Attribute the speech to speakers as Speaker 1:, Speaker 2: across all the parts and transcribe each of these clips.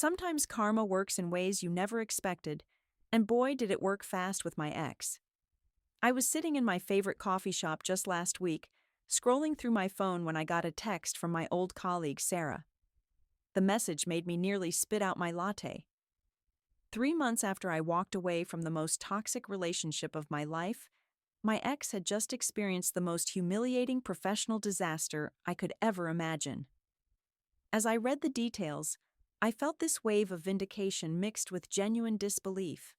Speaker 1: Sometimes karma works in ways you never expected, and boy, did it work fast with my ex. I was sitting in my favorite coffee shop just last week, scrolling through my phone when I got a text from my old colleague, Sarah. The message made me nearly spit out my latte. 3 months after I walked away from the most toxic relationship of my life, my ex had just experienced the most humiliating professional disaster I could ever imagine. As I read the details, I felt this wave of vindication mixed with genuine disbelief.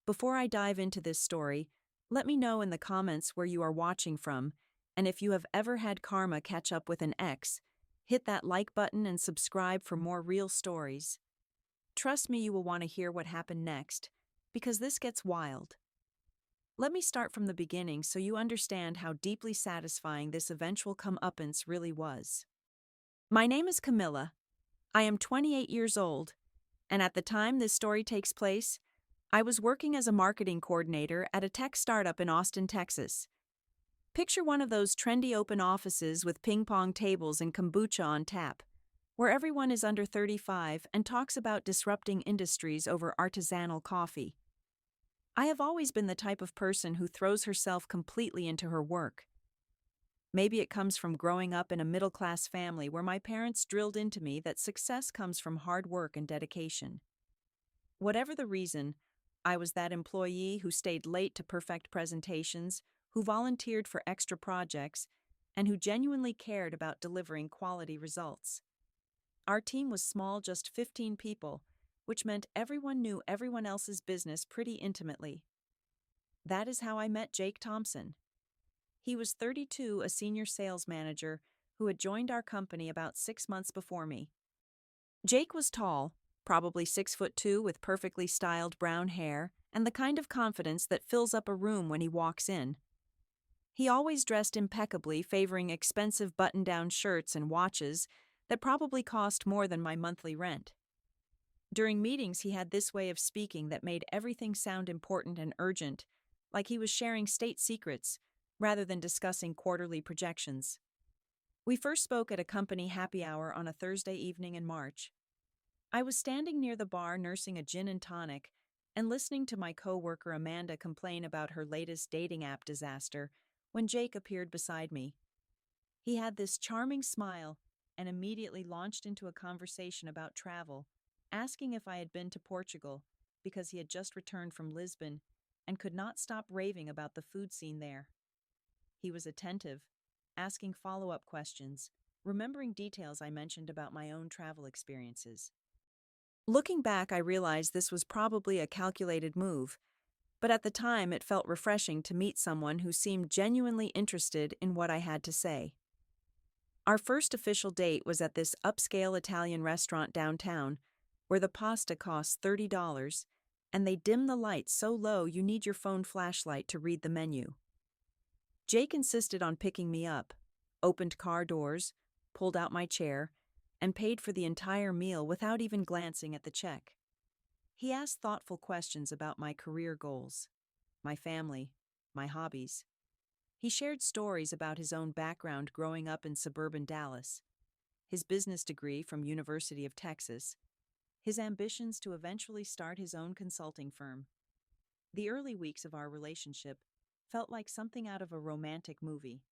Speaker 1: Before I dive into this story, let me know in the comments where you are watching from, and if you have ever had karma catch up with an ex, hit that like button and subscribe for more real stories. Trust me, you will want to hear what happened next, because this gets wild. Let me start from the beginning so you understand how deeply satisfying this eventual comeuppance really was. My name is Camilla. I am 28 years old, and at the time this story takes place, I was working as a marketing coordinator at a tech startup in Austin, Texas. Picture one of those trendy open offices with ping-pong tables and kombucha on tap, where everyone is under 35 and talks about disrupting industries over artisanal coffee. I have always been the type of person who throws herself completely into her work. Maybe it comes from growing up in a middle-class family where my parents drilled into me that success comes from hard work and dedication. Whatever the reason, I was that employee who stayed late to perfect presentations, who volunteered for extra projects, and who genuinely cared about delivering quality results. Our team was small, just 15 people, which meant everyone knew everyone else's business pretty intimately. That is how I met Jake Thompson. He was 32, a senior sales manager who had joined our company about 6 months before me. Jake was tall, probably 6'2", with perfectly styled brown hair and the kind of confidence that fills up a room when he walks in. He always dressed impeccably, favoring expensive button-down shirts and watches that probably cost more than my monthly rent. During meetings, he had this way of speaking that made everything sound important and urgent, like he was sharing state secrets rather than discussing quarterly projections. We first spoke at a company happy hour on a Thursday evening in March. I was standing near the bar nursing a gin and tonic and listening to my coworker Amanda complain about her latest dating app disaster when Jake appeared beside me. He had this charming smile and immediately launched into a conversation about travel, asking if I had been to Portugal because he had just returned from Lisbon and could not stop raving about the food scene there. He was attentive, asking follow-up questions, remembering details I mentioned about my own travel experiences. Looking back, I realized this was probably a calculated move, but at the time it felt refreshing to meet someone who seemed genuinely interested in what I had to say. Our first official date was at this upscale Italian restaurant downtown, where the pasta costs $30, and they dim the lights so low you need your phone flashlight to read the menu. Jake insisted on picking me up, opened car doors, pulled out my chair, and paid for the entire meal without even glancing at the check. He asked thoughtful questions about my career goals, my family, my hobbies. He shared stories about his own background growing up in suburban Dallas, his business degree from University of Texas, his ambitions to eventually start his own consulting firm. The early weeks of our relationship felt like something out of a romantic movie.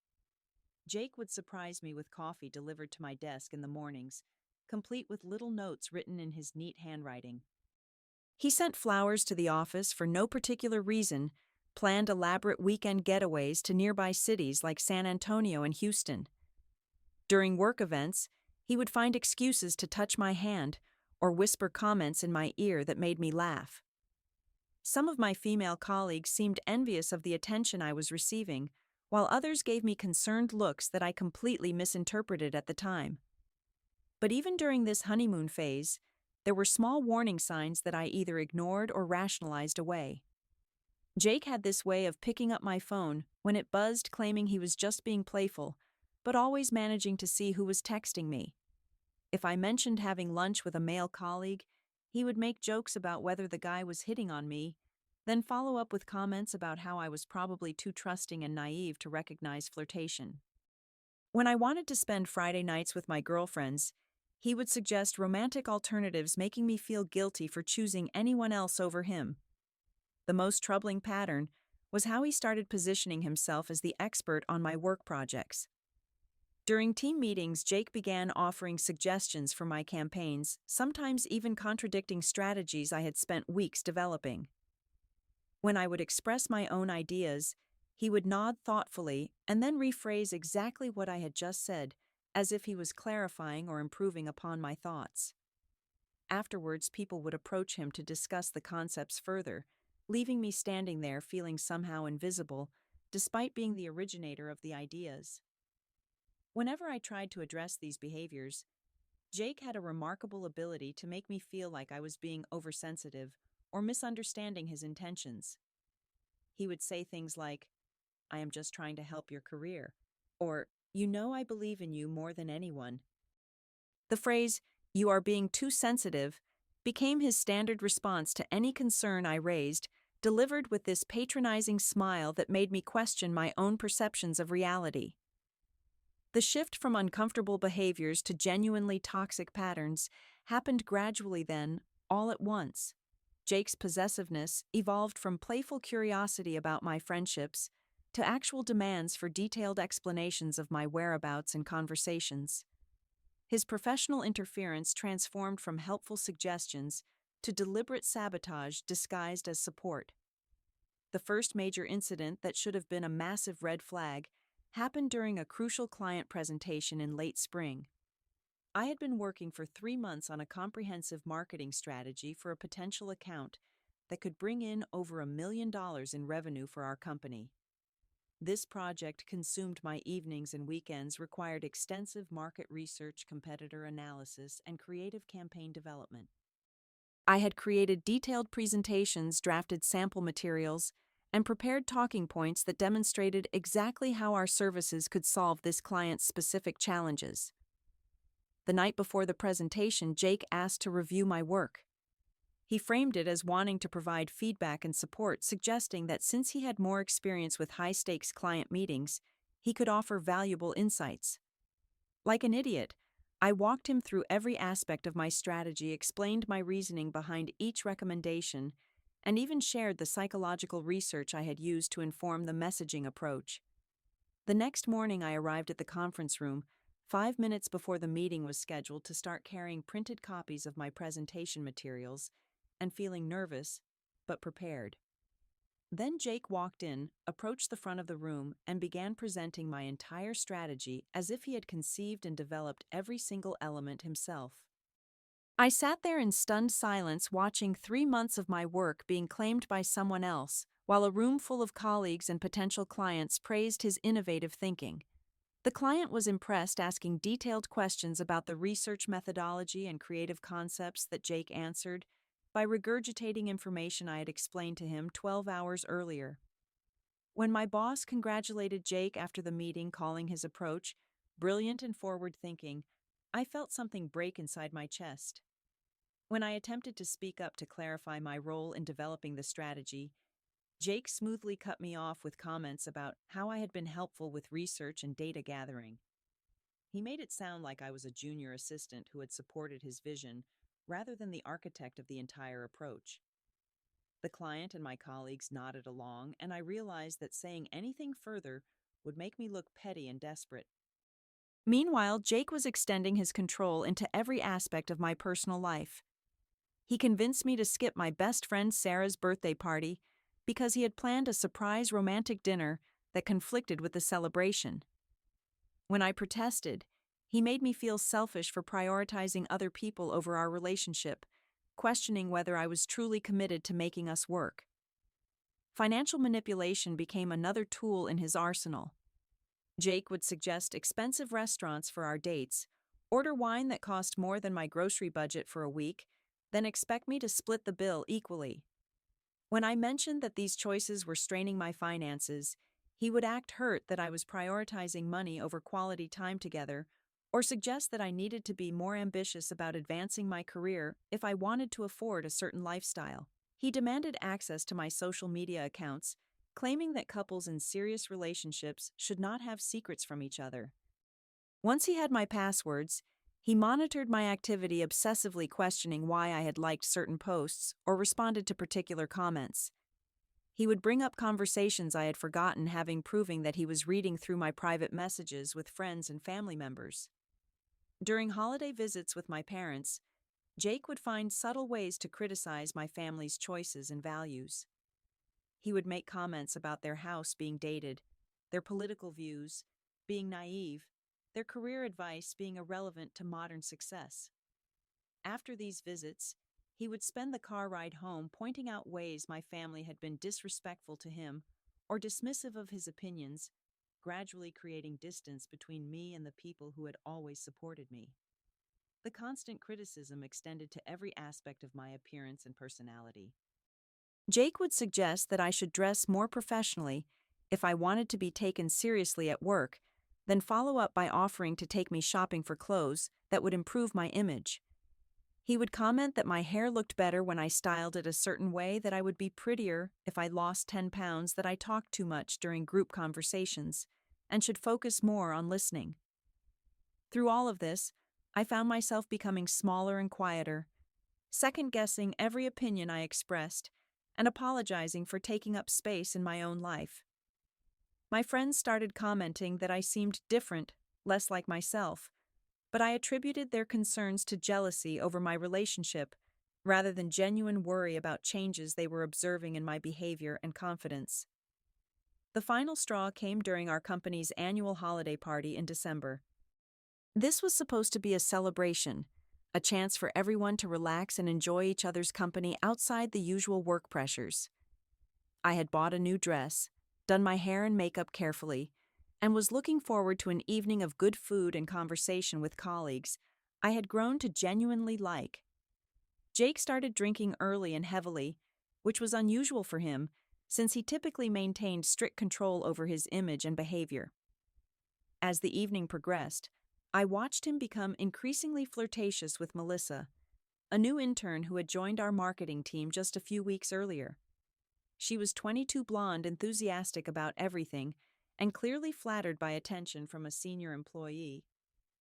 Speaker 1: Jake would surprise me with coffee delivered to my desk in the mornings, complete with little notes written in his neat handwriting. He sent flowers to the office for no particular reason, planned elaborate weekend getaways to nearby cities like San Antonio and Houston. During work events, he would find excuses to touch my hand or whisper comments in my ear that made me laugh. Some of my female colleagues seemed envious of the attention I was receiving, while others gave me concerned looks that I completely misinterpreted at the time. But even during this honeymoon phase, there were small warning signs that I either ignored or rationalized away. Jake had this way of picking up my phone when it buzzed, claiming he was just being playful, but always managing to see who was texting me. If I mentioned having lunch with a male colleague, he would make jokes about whether the guy was hitting on me, then follow up with comments about how I was probably too trusting and naive to recognize flirtation. When I wanted to spend Friday nights with my girlfriends, He would suggest romantic alternatives, making me feel guilty for choosing anyone else over him. The most troubling pattern was how he started positioning himself as the expert on my work projects. During team meetings, Jake began offering suggestions for my campaigns, sometimes even contradicting strategies I had spent weeks developing. When I would express my own ideas, he would nod thoughtfully and then rephrase exactly what I had just said, as if he was clarifying or improving upon my thoughts. Afterwards, people would approach him to discuss the concepts further, leaving me standing there feeling somehow invisible, despite being the originator of the ideas. Whenever I tried to address these behaviors, Jake had a remarkable ability to make me feel like I was being oversensitive or misunderstanding his intentions. He would say things like, "I am just trying to help your career," or, "You know I believe in you more than anyone." The phrase, "You are being too sensitive," became his standard response to any concern I raised, delivered with this patronizing smile that made me question my own perceptions of reality. The shift from uncomfortable behaviors to genuinely toxic patterns happened gradually then, all at once. Jake's possessiveness evolved from playful curiosity about my friendships to actual demands for detailed explanations of my whereabouts and conversations. His professional interference transformed from helpful suggestions to deliberate sabotage disguised as support. The first major incident that should have been a massive red flag happened during a crucial client presentation in late spring. I had been working for 3 months on a comprehensive marketing strategy for a potential account that could bring in over $1 million in revenue for our company. This project consumed my evenings and weekends, required extensive market research, competitor analysis, and creative campaign development. I had created detailed presentations, drafted sample materials, and prepared talking points that demonstrated exactly how our services could solve this client's specific challenges. The night before the presentation, Jake asked to review my work. He framed it as wanting to provide feedback and support, suggesting that since he had more experience with high-stakes client meetings, he could offer valuable insights. Like an idiot, I walked him through every aspect of my strategy, explained my reasoning behind each recommendation, and even shared the psychological research I had used to inform the messaging approach. The next morning, I arrived at the conference room, 5 minutes before the meeting was scheduled, to start carrying printed copies of my presentation materials and feeling nervous, but prepared. Then Jake walked in, approached the front of the room, and began presenting my entire strategy as if he had conceived and developed every single element himself. I sat there in stunned silence, watching 3 months of my work being claimed by someone else, while a room full of colleagues and potential clients praised his innovative thinking. The client was impressed, asking detailed questions about the research methodology and creative concepts that Jake answered by regurgitating information I had explained to him 12 hours earlier. When my boss congratulated Jake after the meeting, calling his approach brilliant and forward-thinking, I felt something break inside my chest. When I attempted to speak up to clarify my role in developing the strategy, Jake smoothly cut me off with comments about how I had been helpful with research and data gathering. He made it sound like I was a junior assistant who had supported his vision rather than the architect of the entire approach. The client and my colleagues nodded along, and I realized that saying anything further would make me look petty and desperate. Meanwhile, Jake was extending his control into every aspect of my personal life. He convinced me to skip my best friend Sarah's birthday party because he had planned a surprise romantic dinner that conflicted with the celebration. When I protested, he made me feel selfish for prioritizing other people over our relationship, questioning whether I was truly committed to making us work. Financial manipulation became another tool in his arsenal. Jake would suggest expensive restaurants for our dates, order wine that cost more than my grocery budget for a week, then expect me to split the bill equally. When I mentioned that these choices were straining my finances, he would act hurt that I was prioritizing money over quality time together, or suggest that I needed to be more ambitious about advancing my career if I wanted to afford a certain lifestyle. He demanded access to my social media accounts, claiming that couples in serious relationships should not have secrets from each other. Once he had my passwords, He monitored my activity, obsessively questioning why I had liked certain posts or responded to particular comments. He would bring up conversations I had forgotten, having proving that he was reading through my private messages with friends and family members. During holiday visits with my parents, Jake would find subtle ways to criticize my family's choices and values. He would make comments about their house being dated, their political views being naive, their career advice being irrelevant to modern success. After these visits, he would spend the car ride home pointing out ways my family had been disrespectful to him or dismissive of his opinions, gradually creating distance between me and the people who had always supported me. The constant criticism extended to every aspect of my appearance and personality. Jake would suggest that I should dress more professionally if I wanted to be taken seriously at work, then follow up by offering to take me shopping for clothes that would improve my image. He would comment that my hair looked better when I styled it a certain way, that I would be prettier if I lost 10 pounds, that I talked too much during group conversations, and should focus more on listening. Through all of this, I found myself becoming smaller and quieter, second-guessing every opinion I expressed, and apologizing for taking up space in my own life. My friends started commenting that I seemed different, less like myself, but I attributed their concerns to jealousy over my relationship rather than genuine worry about changes they were observing in my behavior and confidence. The final straw came during our company's annual holiday party in December. This was supposed to be a celebration, a chance for everyone to relax and enjoy each other's company outside the usual work pressures. I had bought a new dress, done my hair and makeup carefully, and was looking forward to an evening of good food and conversation with colleagues I had grown to genuinely like. Jake started drinking early and heavily, which was unusual for him since he typically maintained strict control over his image and behavior. As the evening progressed, I watched him become increasingly flirtatious with Melissa, a new intern who had joined our marketing team just a few weeks earlier. She was 22, blonde, enthusiastic about everything, and clearly flattered by attention from a senior employee.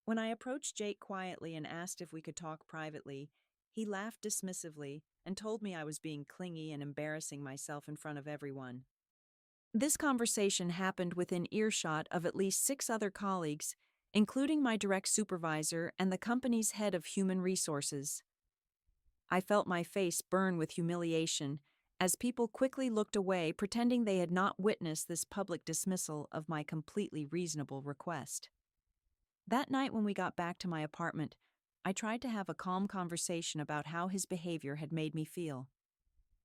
Speaker 1: When I approached Jake quietly and asked if we could talk privately, he laughed dismissively and told me I was being clingy and embarrassing myself in front of everyone. This conversation happened within earshot of at least 6 other colleagues, including my direct supervisor and the company's head of human resources. I felt my face burn with humiliation as people quickly looked away, pretending they had not witnessed this public dismissal of my completely reasonable request. That night when we got back to my apartment, I tried to have a calm conversation about how his behavior had made me feel.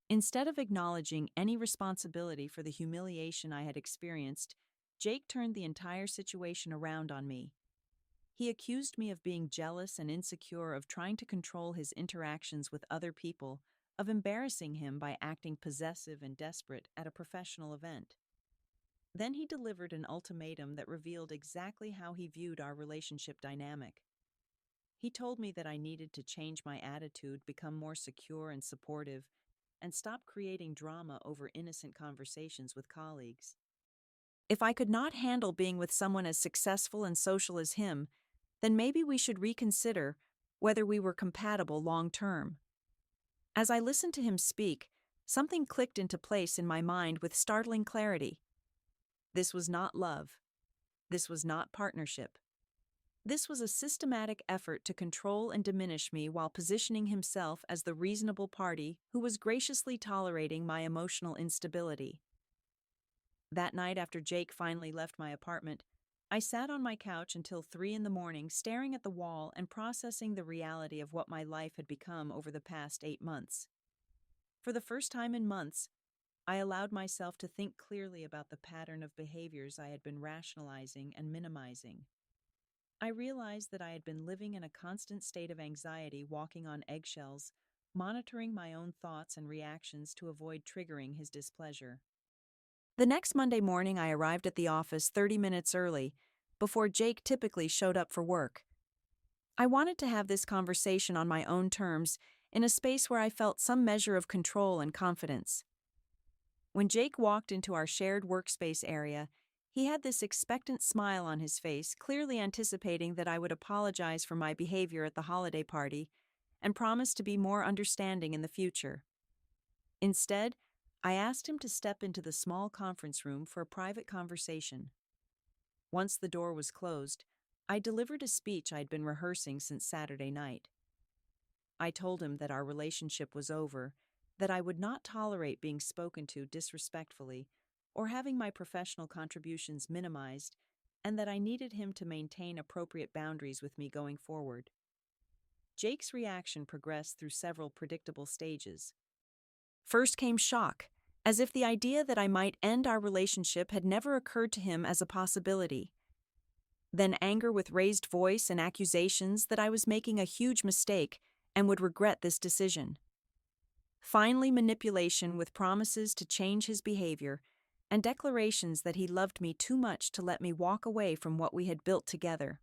Speaker 1: Instead of acknowledging any responsibility for the humiliation I had experienced, Jake turned the entire situation around on me. He accused me of being jealous and insecure, of trying to control his interactions with other people, of embarrassing him by acting possessive and desperate at a professional event. Then he delivered an ultimatum that revealed exactly how he viewed our relationship dynamic. He told me that I needed to change my attitude, become more secure and supportive, and stop creating drama over innocent conversations with colleagues. If I could not handle being with someone as successful and social as him, then maybe we should reconsider whether we were compatible long term. As I listened to him speak, something clicked into place in my mind with startling clarity. This was not love. This was not partnership. This was a systematic effort to control and diminish me while positioning himself as the reasonable party who was graciously tolerating my emotional instability. That night, after Jake finally left my apartment, I sat on my couch until 3 a.m, staring at the wall and processing the reality of what my life had become over the past 8 months. For the first time in months, I allowed myself to think clearly about the pattern of behaviors I had been rationalizing and minimizing. I realized that I had been living in a constant state of anxiety, walking on eggshells, monitoring my own thoughts and reactions to avoid triggering his displeasure. The next Monday morning, I arrived at the office 30 minutes early, before Jake typically showed up for work. I wanted to have this conversation on my own terms, in a space where I felt some measure of control and confidence. When Jake walked into our shared workspace area, He had this expectant smile on his face, clearly anticipating that I would apologize for my behavior at the holiday party and promise to be more understanding in the future. Instead, I asked him to step into the small conference room for a private conversation. Once the door was closed, I delivered a speech I'd been rehearsing since Saturday night. I told him that our relationship was over, that I would not tolerate being spoken to disrespectfully or having my professional contributions minimized, and that I needed him to maintain appropriate boundaries with me going forward. Jake's reaction progressed through several predictable stages. First came shock, as if the idea that I might end our relationship had never occurred to him as a possibility. Then anger with raised voice and accusations that I was making a huge mistake and would regret this decision. Finally, manipulation with promises to change his behavior and declarations that he loved me too much to let me walk away from what we had built together.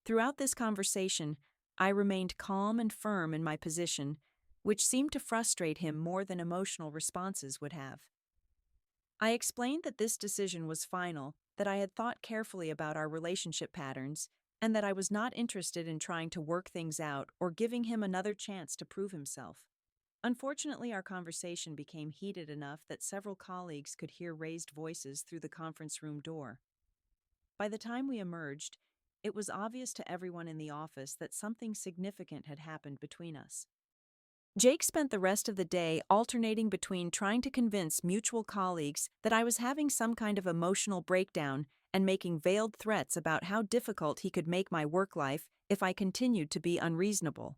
Speaker 1: Throughout this conversation, I remained calm and firm in my position, which seemed to frustrate him more than emotional responses would have. I explained that this decision was final, that I had thought carefully about our relationship patterns, and that I was not interested in trying to work things out or giving him another chance to prove himself. Unfortunately, our conversation became heated enough that several colleagues could hear raised voices through the conference room door. By the time we emerged, it was obvious to everyone in the office that something significant had happened between us. Jake spent the rest of the day alternating between trying to convince mutual colleagues that I was having some kind of emotional breakdown and making veiled threats about how difficult he could make my work life if I continued to be unreasonable.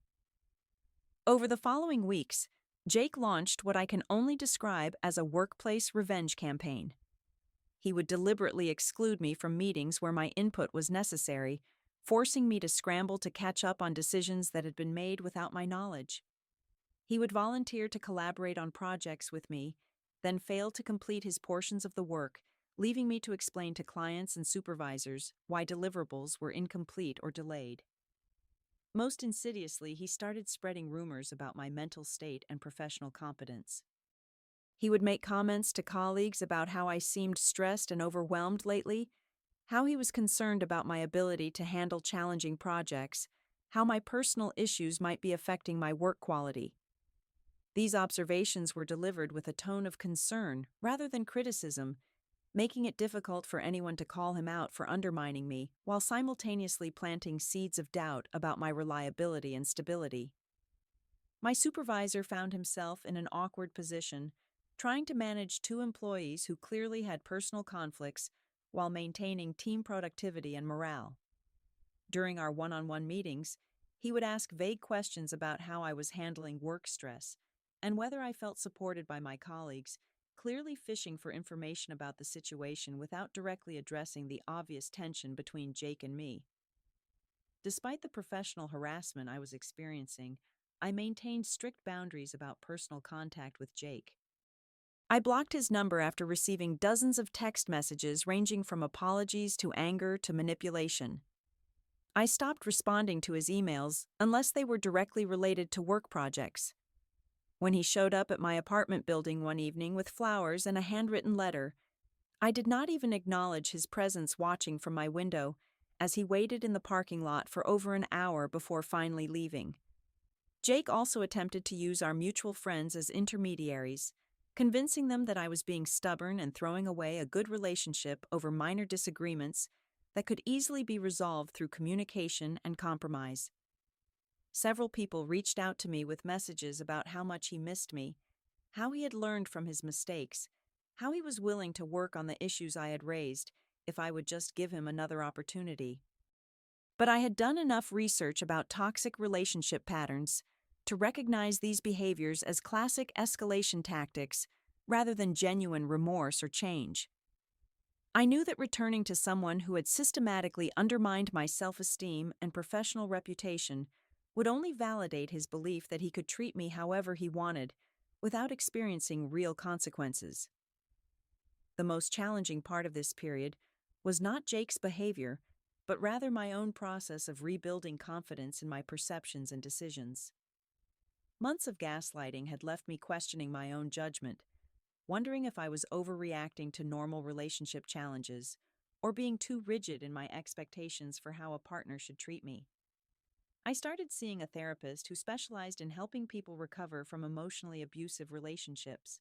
Speaker 1: Over the following weeks, Jake launched what I can only describe as a workplace revenge campaign. He would deliberately exclude me from meetings where my input was necessary, forcing me to scramble to catch up on decisions that had been made without my knowledge. He would volunteer to collaborate on projects with me, then fail to complete his portions of the work, leaving me to explain to clients and supervisors why deliverables were incomplete or delayed. Most insidiously, he started spreading rumors about my mental state and professional competence. He would make comments to colleagues about how I seemed stressed and overwhelmed lately, how he was concerned about my ability to handle challenging projects, how my personal issues might be affecting my work quality. These observations were delivered with a tone of concern rather than criticism, making it difficult for anyone to call him out for undermining me while simultaneously planting seeds of doubt about my reliability and stability. My supervisor found himself in an awkward position, trying to manage two employees who clearly had personal conflicts while maintaining team productivity and morale. During our one-on-one meetings, he would ask vague questions about how I was handling work stress and whether I felt supported by my colleagues, clearly fishing for information about the situation without directly addressing the obvious tension between Jake and me. Despite the professional harassment I was experiencing, I maintained strict boundaries about personal contact with Jake. I blocked his number after receiving dozens of text messages ranging from apologies to anger to manipulation. I stopped responding to his emails unless they were directly related to work projects. When he showed up at my apartment building one evening with flowers and a handwritten letter, I did not even acknowledge his presence watching from my window as he waited in the parking lot for over an hour before finally leaving. Jake also attempted to use our mutual friends as intermediaries, convincing them that I was being stubborn and throwing away a good relationship over minor disagreements that could easily be resolved through communication and compromise. Several people reached out to me with messages about how much he missed me, how he had learned from his mistakes, how he was willing to work on the issues I had raised if I would just give him another opportunity. But I had done enough research about toxic relationship patterns to recognize these behaviors as classic escalation tactics rather than genuine remorse or change. I knew that returning to someone who had systematically undermined my self-esteem and professional reputation would only validate his belief that he could treat me however he wanted without experiencing real consequences. The most challenging part of this period was not Jake's behavior, but rather my own process of rebuilding confidence in my perceptions and decisions. Months of gaslighting had left me questioning my own judgment, wondering if I was overreacting to normal relationship challenges or being too rigid in my expectations for how a partner should treat me. I started seeing a therapist who specialized in helping people recover from emotionally abusive relationships.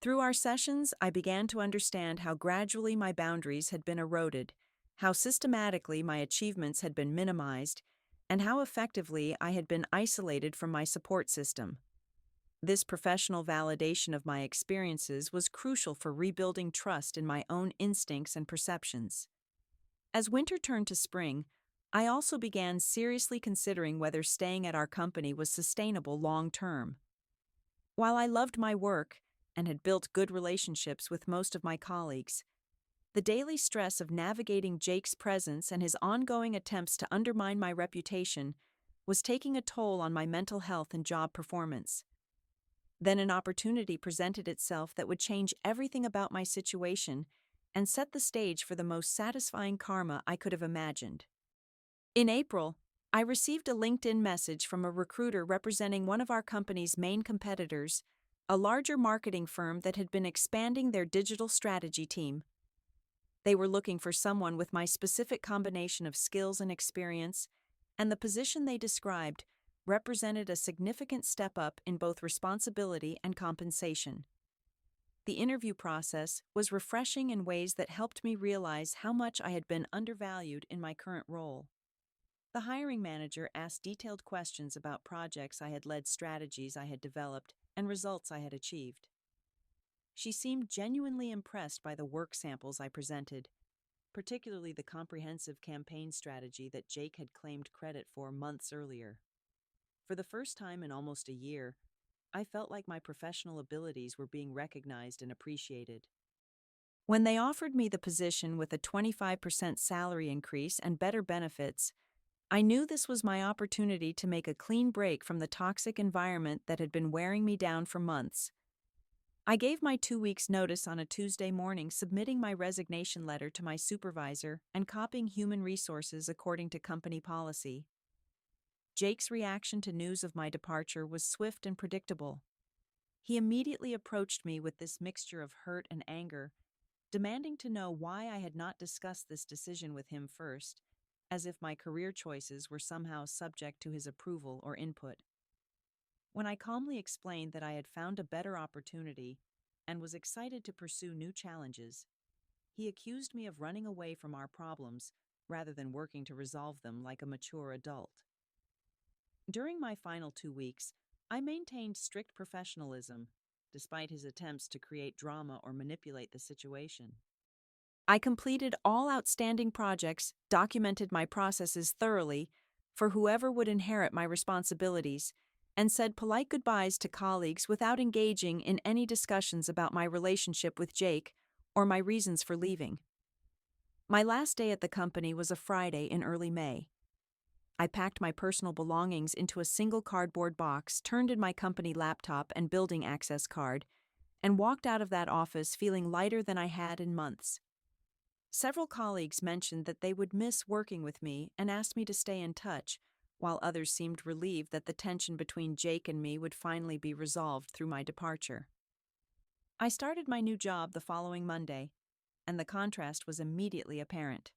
Speaker 1: Through our sessions, I began to understand how gradually my boundaries had been eroded, how systematically my achievements had been minimized, and how effectively I had been isolated from my support system. This professional validation of my experiences was crucial for rebuilding trust in my own instincts and perceptions. As winter turned to spring, I also began seriously considering whether staying at our company was sustainable long term. While I loved my work and had built good relationships with most of my colleagues, the daily stress of navigating Jake's presence and his ongoing attempts to undermine my reputation was taking a toll on my mental health and job performance. Then an opportunity presented itself that would change everything about my situation and set the stage for the most satisfying karma I could have imagined. In April, I received a LinkedIn message from a recruiter representing one of our company's main competitors, a larger marketing firm that had been expanding their digital strategy team. They were looking for someone with my specific combination of skills and experience, and the position they described represented a significant step up in both responsibility and compensation. The interview process was refreshing in ways that helped me realize how much I had been undervalued in my current role. The hiring manager asked detailed questions about projects I had led, strategies I had developed, and results I had achieved. She seemed genuinely impressed by the work samples I presented, particularly the comprehensive campaign strategy that Jake had claimed credit for months earlier. For the first time in almost a year, I felt like my professional abilities were being recognized and appreciated. When they offered me the position with a 25% salary increase and better benefits, I knew this was my opportunity to make a clean break from the toxic environment that had been wearing me down for months. I gave my 2 weeks' notice on a Tuesday morning, submitting my resignation letter to my supervisor and copying human resources according to company policy. Jake's reaction to news of my departure was swift and predictable. He immediately approached me with this mixture of hurt and anger, demanding to know why I had not discussed this decision with him first, as if my career choices were somehow subject to his approval or input. When I calmly explained that I had found a better opportunity and was excited to pursue new challenges, he accused me of running away from our problems rather than working to resolve them like a mature adult. During my final 2 weeks, I maintained strict professionalism, despite his attempts to create drama or manipulate the situation. I completed all outstanding projects, documented my processes thoroughly for whoever would inherit my responsibilities, and said polite goodbyes to colleagues without engaging in any discussions about my relationship with Jake or my reasons for leaving. My last day at the company was a Friday in early May. I packed my personal belongings into a single cardboard box, turned in my company laptop and building access card, and walked out of that office feeling lighter than I had in months. Several colleagues mentioned that they would miss working with me and asked me to stay in touch, while others seemed relieved that the tension between Jake and me would finally be resolved through my departure. I started my new job the following Monday, and the contrast was immediately apparent.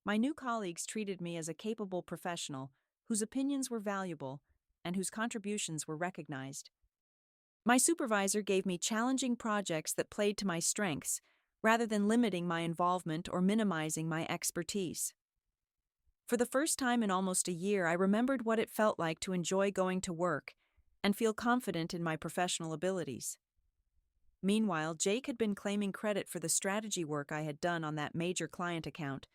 Speaker 1: My new colleagues treated me as a capable professional whose opinions were valuable and whose contributions were recognized. My supervisor gave me challenging projects that played to my strengths, rather than limiting my involvement or minimizing my expertise. For the first time in almost a year, I remembered what it felt like to enjoy going to work and feel confident in my professional abilities. Meanwhile, Jake had been claiming credit for the strategy work I had done on that major client account,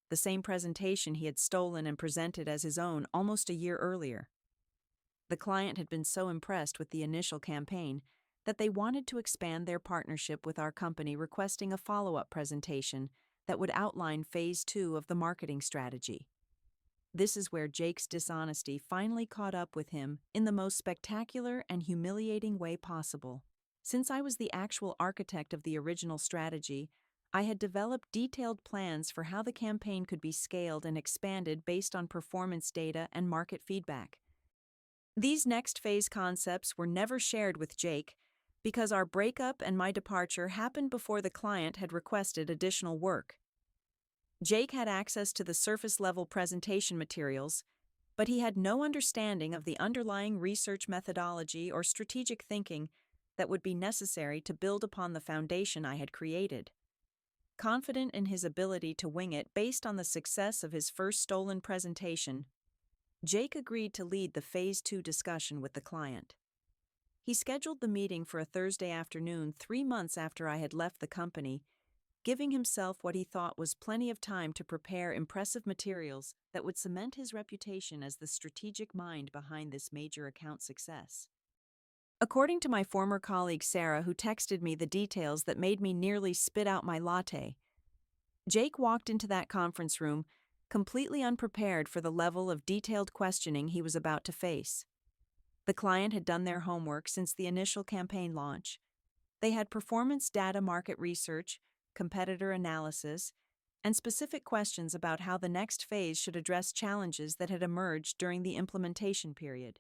Speaker 1: the same presentation he had stolen and presented as his own almost a year earlier. The client had been so impressed with the initial campaign that they wanted to expand their partnership with our company, requesting a follow-up presentation that would outline Phase 2 of the marketing strategy. This is where Jake's dishonesty finally caught up with him in the most spectacular and humiliating way possible. Since I was the actual architect of the original strategy, I had developed detailed plans for how the campaign could be scaled and expanded based on performance data and market feedback. These next phase concepts were never shared with Jake, because our breakup and my departure happened before the client had requested additional work. Jake had access to the surface-level presentation materials, but he had no understanding of the underlying research methodology or strategic thinking that would be necessary to build upon the foundation I had created. Confident in his ability to wing it based on the success of his first stolen presentation, Jake agreed to lead the Phase 2 discussion with the client. He scheduled the meeting for a Thursday afternoon 3 months after I had left the company, giving himself what he thought was plenty of time to prepare impressive materials that would cement his reputation as the strategic mind behind this major account success. According to my former colleague Sarah, who texted me the details that made me nearly spit out my latte, Jake walked into that conference room completely unprepared for the level of detailed questioning he was about to face. The client had done their homework since the initial campaign launch. They had performance data market research, competitor analysis, and specific questions about how the next phase should address challenges that had emerged during the implementation period.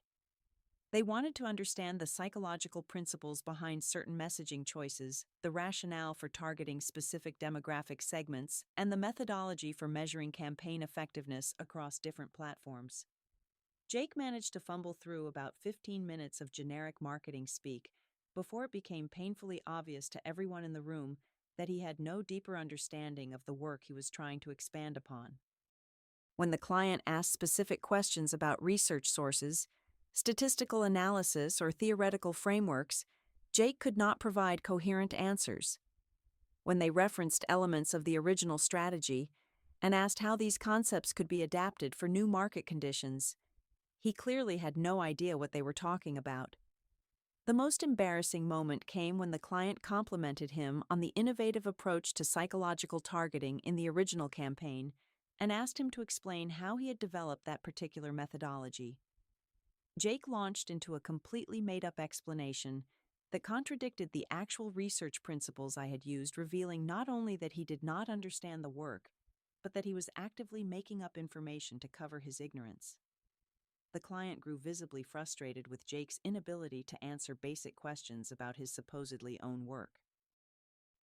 Speaker 1: They wanted to understand the psychological principles behind certain messaging choices, the rationale for targeting specific demographic segments, and the methodology for measuring campaign effectiveness across different platforms. Jake managed to fumble through about 15 minutes of generic marketing speak before it became painfully obvious to everyone in the room that he had no deeper understanding of the work he was trying to expand upon. When the client asked specific questions about research sources, statistical analysis, or theoretical frameworks, Jake could not provide coherent answers. When they referenced elements of the original strategy and asked how these concepts could be adapted for new market conditions, he clearly had no idea what they were talking about. The most embarrassing moment came when the client complimented him on the innovative approach to psychological targeting in the original campaign and asked him to explain how he had developed that particular methodology. Jake launched into a completely made-up explanation that contradicted the actual research principles I had used, revealing not only that he did not understand the work, but that he was actively making up information to cover his ignorance. The client grew visibly frustrated with Jake's inability to answer basic questions about his supposedly own work.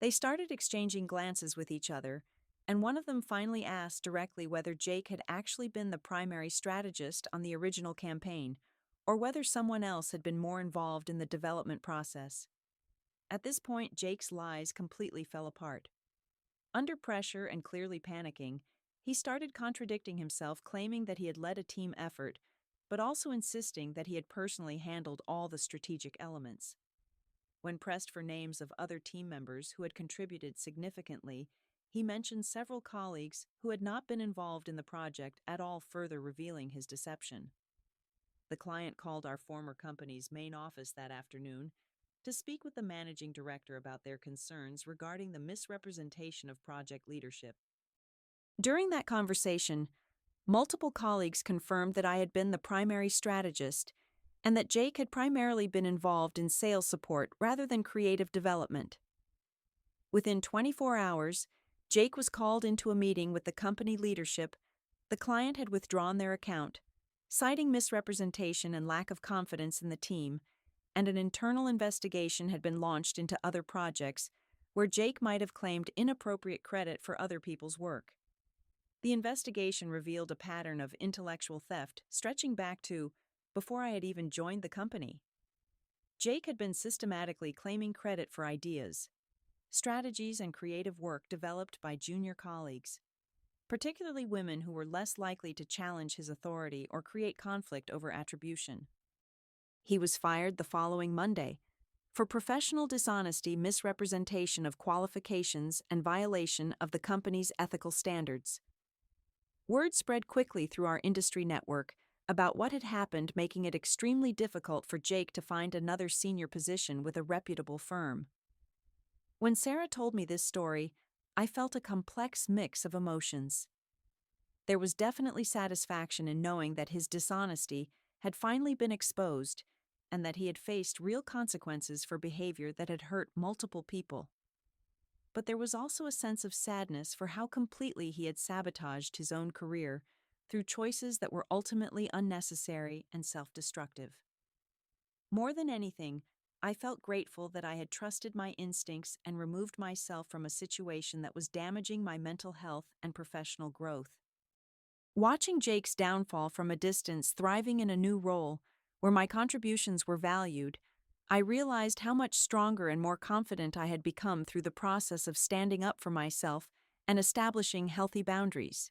Speaker 1: They started exchanging glances with each other, and one of them finally asked directly whether Jake had actually been the primary strategist on the original campaign, or whether someone else had been more involved in the development process. At this point, Jake's lies completely fell apart. Under pressure and clearly panicking, he started contradicting himself, claiming that he had led a team effort, but also insisting that he had personally handled all the strategic elements. When pressed for names of other team members who had contributed significantly, he mentioned several colleagues who had not been involved in the project at all, further revealing his deception. The client called our former company's main office that afternoon to speak with the managing director about their concerns regarding the misrepresentation of project leadership. During that conversation, multiple colleagues confirmed that I had been the primary strategist and that Jake had primarily been involved in sales support rather than creative development. Within 24 hours, Jake was called into a meeting with the company leadership. The client had withdrawn their account, citing misrepresentation and lack of confidence in the team, and an internal investigation had been launched into other projects where Jake might have claimed inappropriate credit for other people's work. The investigation revealed a pattern of intellectual theft stretching back to before I had even joined the company. Jake had been systematically claiming credit for ideas, strategies, and creative work developed by junior colleagues, particularly women who were less likely to challenge his authority or create conflict over attribution. He was fired the following Monday for professional dishonesty, misrepresentation of qualifications, and violation of the company's ethical standards. Word spread quickly through our industry network about what had happened, making it extremely difficult for Jake to find another senior position with a reputable firm. When Sarah told me this story, I felt a complex mix of emotions. There was definitely satisfaction in knowing that his dishonesty had finally been exposed and that he had faced real consequences for behavior that had hurt multiple people. But there was also a sense of sadness for how completely he had sabotaged his own career through choices that were ultimately unnecessary and self-destructive. More than anything, I felt grateful that I had trusted my instincts and removed myself from a situation that was damaging my mental health and professional growth. Watching Jake's downfall from a distance, thriving in a new role, where my contributions were valued, I realized how much stronger and more confident I had become through the process of standing up for myself and establishing healthy boundaries.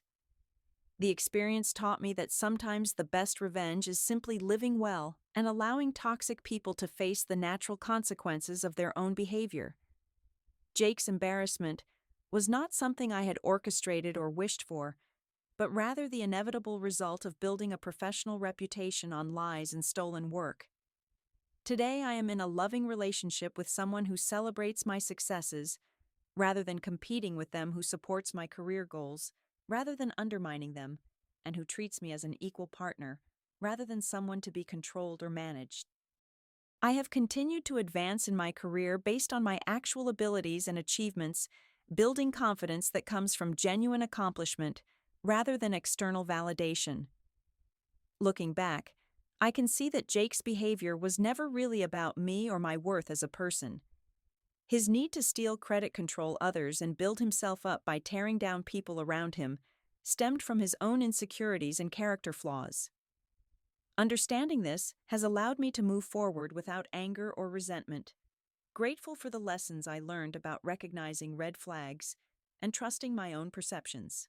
Speaker 1: The experience taught me that sometimes the best revenge is simply living well and allowing toxic people to face the natural consequences of their own behavior. Jake's embarrassment was not something I had orchestrated or wished for, but rather the inevitable result of building a professional reputation on lies and stolen work. Today I am in a loving relationship with someone who celebrates my successes, rather than competing with them, who supports my career goals, rather than undermining them, and who treats me as an equal partner, rather than someone to be controlled or managed. I have continued to advance in my career based on my actual abilities and achievements, building confidence that comes from genuine accomplishment rather than external validation. Looking back, I can see that Jake's behavior was never really about me or my worth as a person. His need to steal credit, control others, and build himself up by tearing down people around him stemmed from his own insecurities and character flaws. Understanding this has allowed me to move forward without anger or resentment, grateful for the lessons I learned about recognizing red flags and trusting my own perceptions.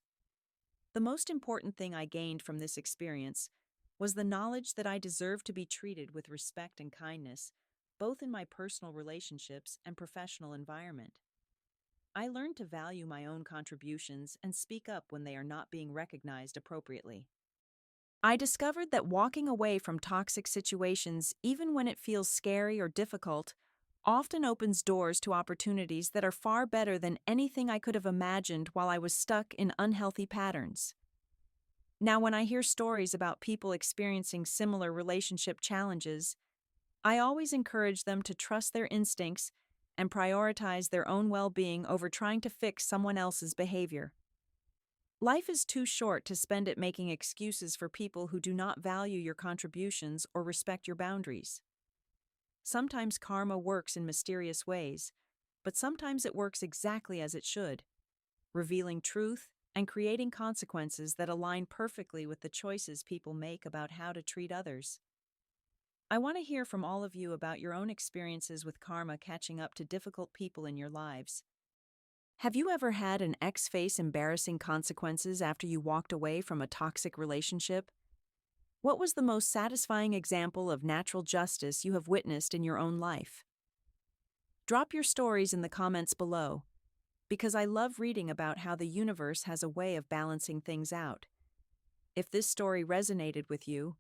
Speaker 1: The most important thing I gained from this experience was the knowledge that I deserve to be treated with respect and kindness, both in my personal relationships and professional environment. I learned to value my own contributions and speak up when they are not being recognized appropriately. I discovered that walking away from toxic situations, even when it feels scary or difficult, often opens doors to opportunities that are far better than anything I could have imagined while I was stuck in unhealthy patterns. Now, when I hear stories about people experiencing similar relationship challenges, I always encourage them to trust their instincts and prioritize their own well-being over trying to fix someone else's behavior. Life is too short to spend it making excuses for people who do not value your contributions or respect your boundaries. Sometimes karma works in mysterious ways, but sometimes it works exactly as it should, revealing truth and creating consequences that align perfectly with the choices people make about how to treat others. I want to hear from all of you about your own experiences with karma catching up to difficult people in your lives. Have you ever had an ex face embarrassing consequences after you walked away from a toxic relationship? What was the most satisfying example of natural justice you have witnessed in your own life? Drop your stories in the comments below, because I love reading about how the universe has a way of balancing things out. If this story resonated with you,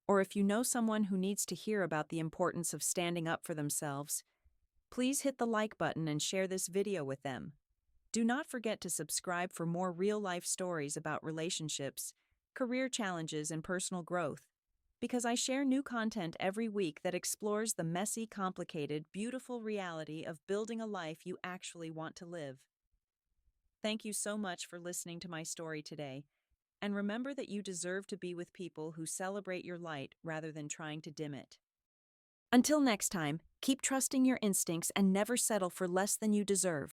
Speaker 1: or if you know someone who needs to hear about the importance of standing up for themselves, please hit the like button and share this video with them. Do not forget to subscribe for more real-life stories about relationships, career challenges, and personal growth, because I share new content every week that explores the messy, complicated, beautiful reality of building a life you actually want to live. Thank you so much for listening to my story today, and remember that you deserve to be with people who celebrate your light rather than trying to dim it. Until next time, keep trusting your instincts and never settle for less than you deserve.